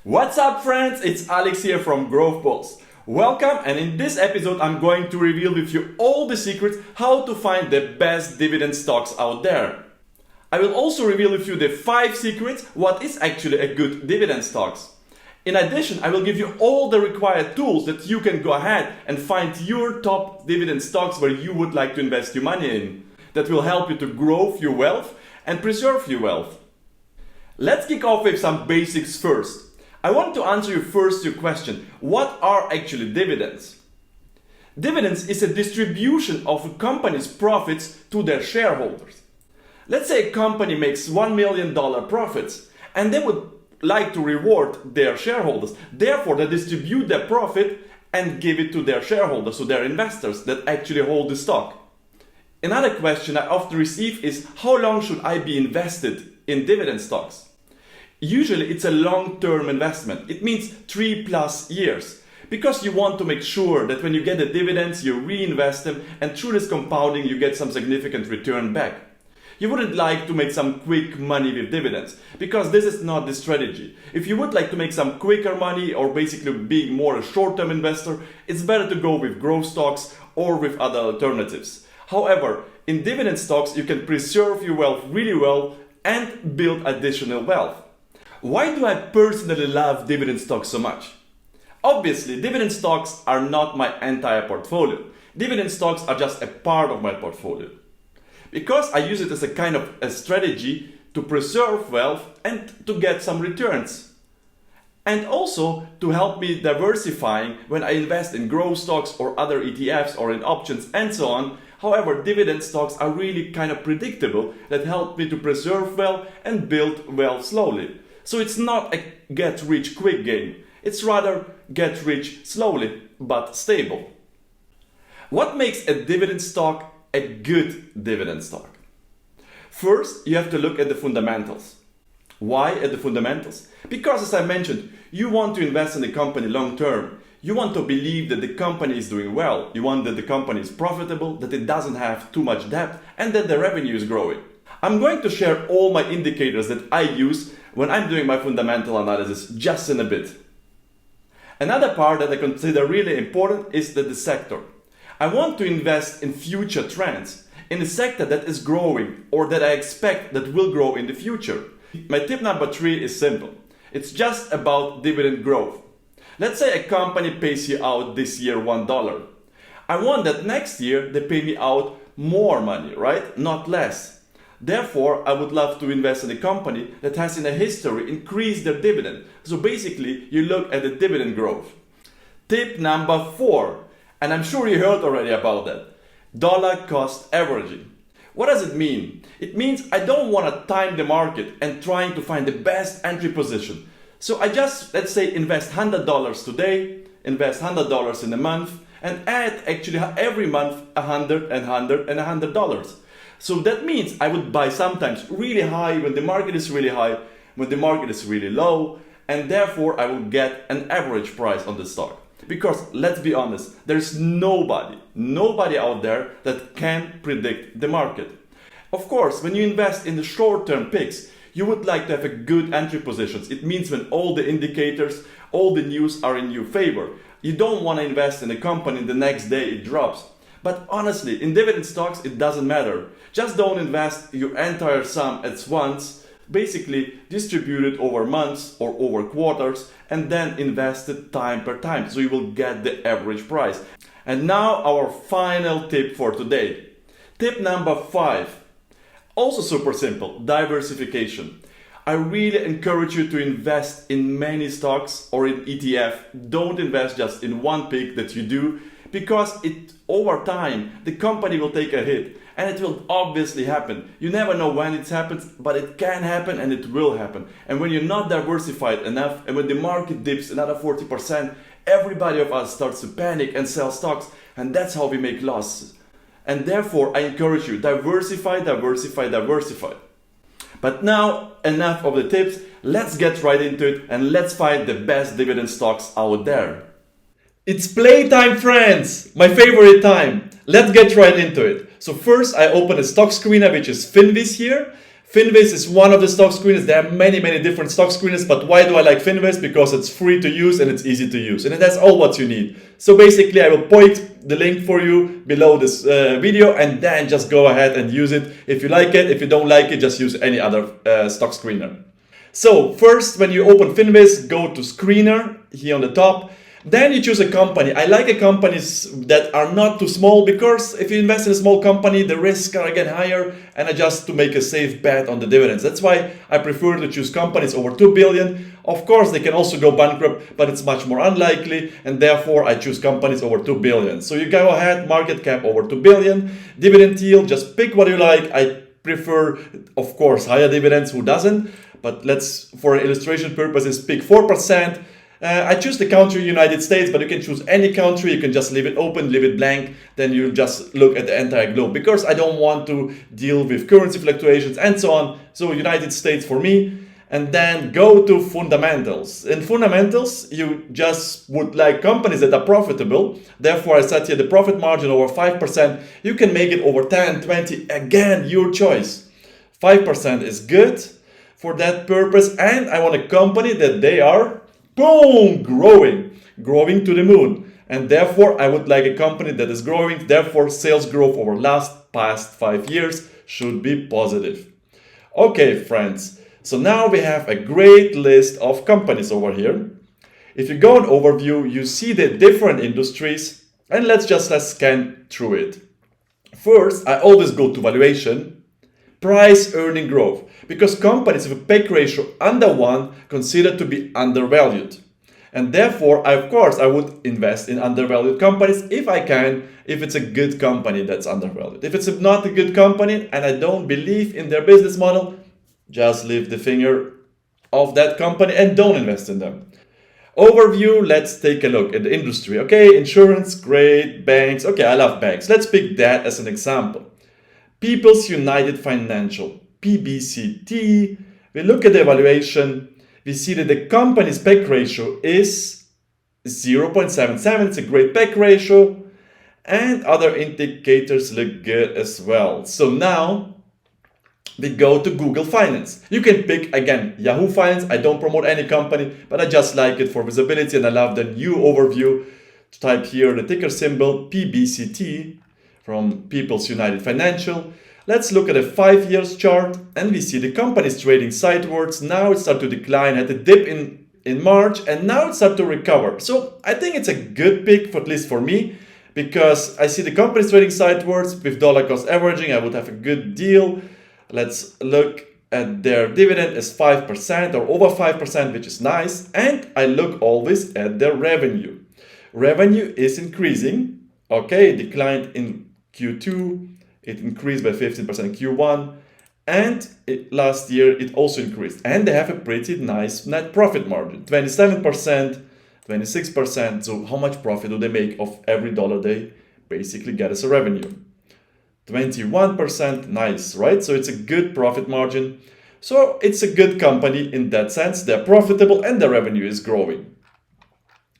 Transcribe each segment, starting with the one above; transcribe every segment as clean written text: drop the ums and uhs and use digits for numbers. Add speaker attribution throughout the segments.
Speaker 1: What's up, friends? It's Alex here from Growth Pulse. Welcome, and in this episode I'm going to reveal with you all the secrets how to find the best dividend stocks out there. I will also reveal with you the 5 secrets what is actually a good dividend stocks. In addition, I will give you all the required tools that you can go ahead and find your top dividend stocks where you would like to invest your money in. That will help you to grow your wealth and preserve your wealth. Let's kick off with some basics first. I want to answer your question. What are actually dividends? Dividends is a distribution of a company's profits to their shareholders. Let's say a company makes $1 million profits and they would like to reward their shareholders. Therefore, they distribute their profit and give it to their shareholders, so their investors that actually hold the stock. Another question I often receive is, how long should I be invested in dividend stocks? Usually it's a long-term investment. It means 3+ years, because you want to make sure that when you get the dividends, you reinvest them, and through this compounding you get some significant return back. You wouldn't like to make some quick money with dividends, because this is not the strategy. If you would like to make some quicker money, or basically being more a short-term investor, it's better to go with growth stocks or with other alternatives. However, in dividend stocks you can preserve your wealth really well and build additional wealth. Why do I personally love dividend stocks so much? Obviously, dividend stocks are not my entire portfolio. Dividend stocks are just a part of my portfolio. Because I use it as a kind of a strategy to preserve wealth and to get some returns. And also to help me diversifying when I invest in growth stocks or other ETFs or in options and so on. However, dividend stocks are really kind of predictable that help me to preserve wealth and build wealth slowly. So it's not a get-rich-quick game. It's rather get-rich slowly but stable. What makes a dividend stock a good dividend stock? First, you have to look at the fundamentals. Why at the fundamentals? Because, as I mentioned, you want to invest in the company long term. You want to believe that the company is doing well. You want that the company is profitable, that it doesn't have too much debt, and that the revenue is growing. I'm going to share all my indicators that I use when I'm doing my fundamental analysis just in a bit. Another part that I consider really important is the sector. I want to invest in future trends, in a sector that is growing or that I expect that will grow in the future. My tip number 3 is simple. It's just about dividend growth. Let's say a company pays you out this year $1. I want that next year they pay me out more money, right? Not less. Therefore, I would love to invest in a company that has in a history increased their dividend. So basically, you look at the dividend growth. Tip number 4, and I'm sure you heard already about that, dollar cost averaging. What does it mean? It means I don't want to time the market and trying to find the best entry position. So I just, let's say, invest $100 today, invest $100 in a month, and add actually every month $100 and $100 and $100. So that means I would buy sometimes really high when the market is really high, when the market is really low, and therefore I will get an average price on the stock. Because let's be honest, there's nobody out there that can predict the market. Of course, when you invest in the short-term picks, you would like to have a good entry positions. It means when all the indicators, all the news are in your favor. You don't want to invest in a company the next day it drops. But honestly, in dividend stocks, it doesn't matter. Just don't invest your entire sum at once. Basically, distribute it over months or over quarters and then invest it time per time. So you will get the average price. And now our final tip for today. Tip number 5. Also super simple, diversification. I really encourage you to invest in many stocks or in ETF. Don't invest just in one pick that you do, because over time the company will take a hit, and it will obviously happen. You never know when it happens, but it can happen and it will happen. And when you're not diversified enough, and when the market dips another 40%, everybody of us starts to panic and sell stocks, and that's how we make losses. And therefore I encourage you, diversify. But now, enough of the tips, let's get right into it and let's find the best dividend stocks out there. It's playtime, friends! My favorite time. Let's get right into it. So first I open a stock screener, which is Finviz here. Finviz is one of the stock screeners. There are many, many different stock screeners, but why do I like Finviz? Because it's free to use and it's easy to use, and it has all what you need. So basically, I will point the link for you below this video, and then just go ahead and use it if you like it. If you don't like it, just use any other stock screener. So first, when you open Finviz, go to Screener here on the top. Then you choose a company. I like companies that are not too small, because if you invest in a small company, the risks are again higher, and I just to make a safe bet on the dividends. That's why I prefer to choose companies over 2 billion. Of course, they can also go bankrupt, but it's much more unlikely, and therefore I choose companies over 2 billion. So you go ahead, market cap over 2 billion, dividend yield, just pick what you like. I prefer, of course, higher dividends, who doesn't? But let's, for illustration purposes, pick 4%. I choose the country United States, but you can choose any country. You can just leave it open, leave it blank. Then you just look at the entire globe, because I don't want to deal with currency fluctuations and so on. So United States for me. And then go to fundamentals. In fundamentals, you just would like companies that are profitable. Therefore, I set here the profit margin over 5%. You can make it over 10, 20, again, your choice. 5% is good for that purpose. And I want a company that they are, boom, growing to the moon. And therefore, I would like a company that is growing. Therefore, sales growth over past 5 years should be positive. Okay, friends. So now we have a great list of companies over here. If you go on overview, you see the different industries, and let's scan through it. First, I always go to valuation, price earning growth, because companies with a PEG ratio under 1 considered to be undervalued. And therefore, of course, I would invest in undervalued companies if I can, if it's a good company that's undervalued. If it's not a good company and I don't believe in their business model, just leave the finger off that company and don't invest in them. Overview, let's take a look at the industry. Okay, insurance, great, banks. Okay, I love banks. Let's pick that as an example. People's United Financial, PBCT. We look at the evaluation. We see that the company's PEG ratio is 0.77. It's a great PEG ratio. And other indicators look good as well. So now we go to Google Finance. You can pick, again, Yahoo Finance. I don't promote any company, but I just like it for visibility, and I love the new overview. To type here the ticker symbol PBCT from People's United Financial. Let's look at a 5 years chart, and we see the company is trading sidewards. Now it started to decline, had a dip in March, and now it started to recover. So I think it's a good pick, for at least for me, because I see the company is trading sidewards. With dollar cost averaging, I would have a good deal. Let's look at their dividend is 5% or over 5%, which is nice. And I look always at their revenue. Revenue is increasing. Okay, it declined in Q2. It increased by 15% Q1. And last year, it also increased. And they have a pretty nice net profit margin, 27%, 26%. So how much profit do they make of every dollar they basically get as a revenue? 21%, nice, right? So it's a good profit margin. So it's a good company in that sense. They're profitable and the revenue is growing.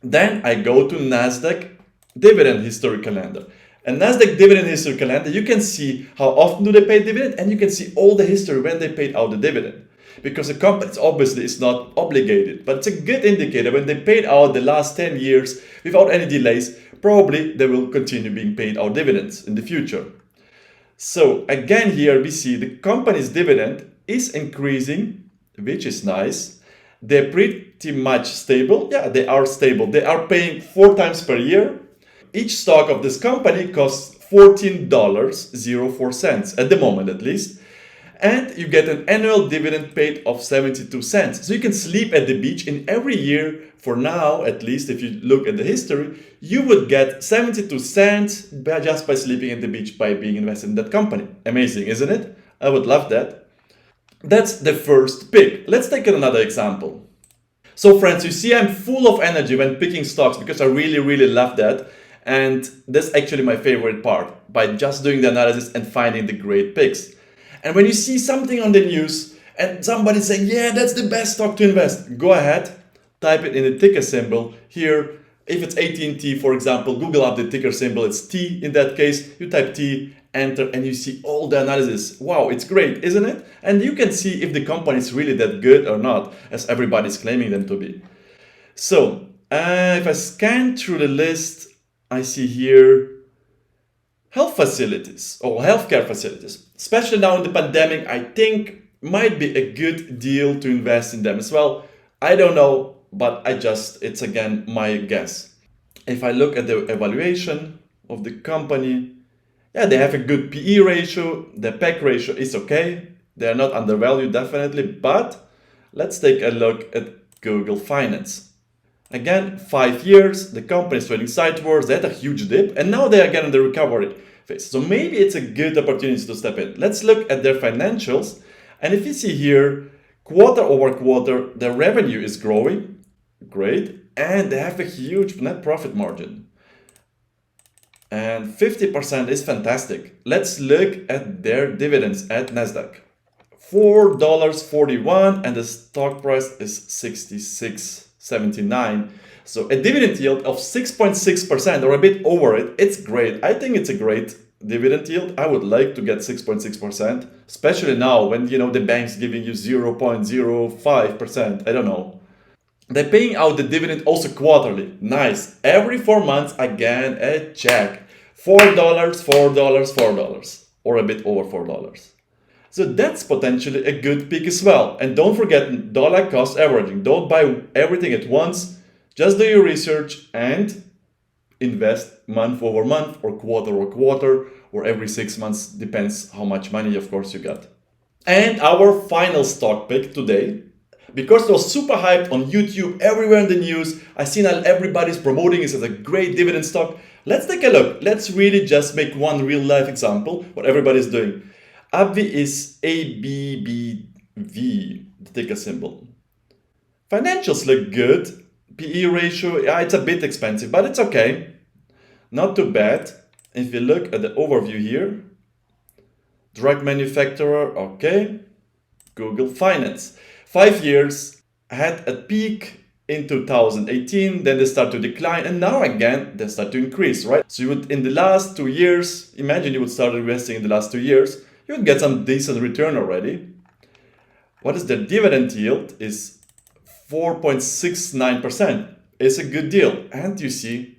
Speaker 1: Then I go to NASDAQ dividend history calendar. And NASDAQ dividend history calendar, you can see how often do they pay dividend, and you can see all the history when they paid out the dividend. Because the company obviously is not obligated, but it's a good indicator. When they paid out the last 10 years without any delays, probably they will continue being paid out dividends in the future. So again, here we see the company's dividend is increasing, which is nice. They're pretty much stable. Yeah, they are stable. They are paying 4 times per year. Each stock of this company costs $14.04 at the moment, at least. And you get an annual dividend paid of 72 cents. So you can sleep at the beach in every year. For now, at least, if you look at the history, you would get 72 cents just by sleeping at the beach by being invested in that company. Amazing, isn't it? I would love that. That's the first pick. Let's take another example. So friends, you see I'm full of energy when picking stocks because I really, really love that. And that's actually my favorite part, by just doing the analysis and finding the great picks. And when you see something on the news and somebody saying, yeah, that's the best stock to invest, go ahead, type it in the ticker symbol here. If it's AT&T, for example, Google up the ticker symbol, it's T in that case, you type T enter, and you see all the analysis. Wow, it's great, isn't it? And you can see if the company is really that good or not, as everybody's claiming them to be. So if I scan through the list, I see here health facilities or healthcare facilities. Especially now in the pandemic, I think might be a good deal to invest in them as well. I don't know, but it's again my guess. If I look at the evaluation of the company, yeah, they have a good PE ratio. The PEC ratio is okay. They're not undervalued, definitely, but let's take a look at Google Finance. Again, 5 years, the company is trading sideways, they had a huge dip, and now they are again in the recovery phase. So maybe it's a good opportunity to step in. Let's look at their financials, and if you see here, quarter over quarter, their revenue is growing, great, and they have a huge net profit margin. And 50% is fantastic. Let's look at their dividends at Nasdaq. $4.41 and the stock price is 66.79. So a dividend yield of 6.6% or a bit over it. It's great. I think it's a great dividend yield. I would like to get 6.6%, especially now when the bank's giving you 0.05%. I don't know. They're paying out the dividend also quarterly. Nice. Every 4 months, again, a check. $4, $4, $4, or a bit over $4. So that's potentially a good pick as well. And don't forget dollar cost averaging. Don't buy everything at once. Just do your research and invest month over month or quarter or every 6 months. Depends how much money, of course, you got. And our final stock pick today, because it was super hyped on YouTube, everywhere in the news, I seen everybody's promoting it as a great dividend stock. Let's take a look. Let's really just make one real life example, what everybody's doing. ABV is ABBV, the ticker symbol. Financials look good. PE ratio, yeah, it's a bit expensive, but it's okay. Not too bad. If you look at the overview here, drug manufacturer, okay. Google Finance. 5 years, had a peak in 2018, then they start to decline, and now again they start to increase, right? So you would, in the last 2 years, imagine you would start investing in the last 2 years, you would get some decent return already. What is the dividend yield? Is 4.69%. It's a good deal, and you see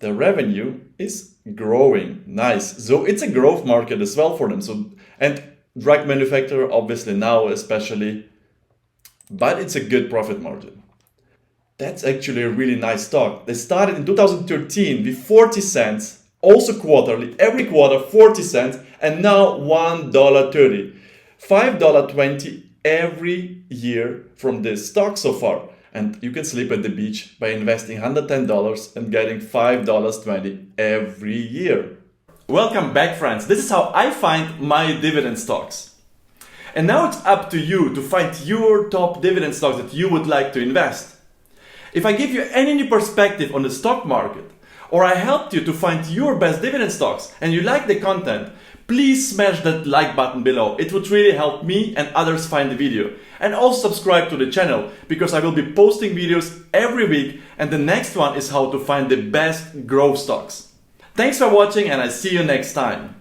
Speaker 1: the revenue is growing. Nice. So it's a growth market as well for them. So, and drug manufacturer, obviously now especially, but it's a good profit margin. That's actually a really nice stock. They started in 2013 with 40 cents, also quarterly, every quarter 40 cents, and now $1.30. $5.20 every year from this stock so far. And you can sleep at the beach by investing $110 and getting $5.20 every year. Welcome back, friends. This is how I find my dividend stocks. And now it's up to you to find your top dividend stocks that you would like to invest. If I give you any new perspective on the stock market, or I helped you to find your best dividend stocks and you like the content, please smash that like button below. It would really help me and others find the video. And also subscribe to the channel, because I will be posting videos every week, and the next one is how to find the best growth stocks. Thanks for watching, and I see you next time.